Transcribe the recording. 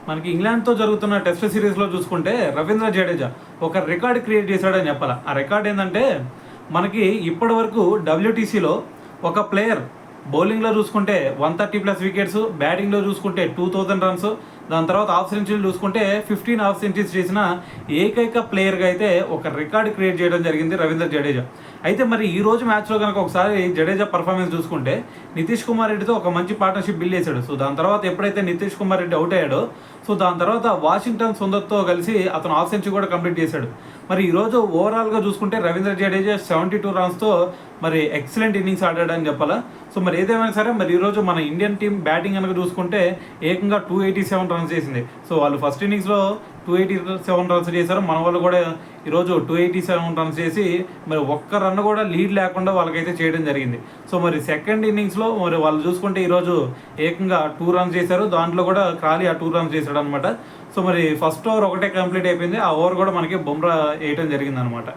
మనకి ఇంగ్లాండ్తో జరుగుతున్న టెస్ట్ సిరీస్లో చూసుకుంటే రవీంద్ర జడేజా ఒక రికార్డ్ క్రియేట్ చేశాడని చెప్పాలి. ఆ రికార్డ్ ఏంటంటే మనకి ఇప్పటి వరకు డబ్ల్యూటీసీలో ఒక ప్లేయర్ బౌలింగ్లో చూసుకుంటే 130+ వికెట్స్, బ్యాటింగ్లో చూసుకుంటే 2000 రన్స్, దాని తర్వాత హాఫ్ సెంచరీలు చూసుకుంటే 15 హాఫ్ సెంచరీస్ చేసిన ఏకైక ప్లేయర్గా అయితే ఒక రికార్డ్ క్రియేట్ చేయడం జరిగింది రవీంద్ర జడేజా. అయితే మరి ఈ రోజు మ్యాచ్లో కనుక ఒకసారి జడేజా పర్ఫార్మెన్స్ చూసుకుంటే నితీష్ కుమార్ రెడ్డితో ఒక మంచి పార్ట్నర్షిప్ బిల్డ్ చేశాడు. సో దాని తర్వాత ఎప్పుడైతే నితీష్ కుమార్ రెడ్డి అవుట్ అయ్యాడో, సో దాని తర్వాత వాషింగ్టన్ సుందర్తో కలిసి అతను హాఫ్ సెంచరీ కూడా కంప్లీట్ చేశాడు. మరి ఈరోజు ఓవరాల్గా చూసుకుంటే రవీంద్ర జడేజా 72 రన్స్తో మరి ఎక్సలెంట్ ఇన్నింగ్స్ ఆడాడని చెప్పాలా. సో మరి ఏదేమైనా సరే మరి ఈరోజు మన ఇండియన్ టీం బ్యాటింగ్ కనుక చూసుకుంటే ఏకంగా 287 రన్స్ చేసింది. సో వాళ్ళు ఫస్ట్ ఇన్నింగ్స్లో 287 రన్స్ చేశారు, మన వాళ్ళు కూడా ఈరోజు 287 రన్స్ చేసి మరి ఒక్క రన్ కూడా లీడ్ లేకుండా వాళ్ళకైతే చేయడం జరిగింది. సో మరి సెకండ్ ఇన్నింగ్స్లో మరి వాళ్ళు చూసుకుంటే ఈరోజు ఏకంగా 2 రన్స్ చేశారు, దాంట్లో కూడా క్రాలీ ఆ 2 రన్స్ చేశాడు అనమాట. సో మరి ఫస్ట్ ఓవర్ ఒకటే కంప్లీట్ అయిపోయింది, ఆ ఓవర్ కూడా మనకి బుమ్రా వేయటం జరిగింది అనమాట.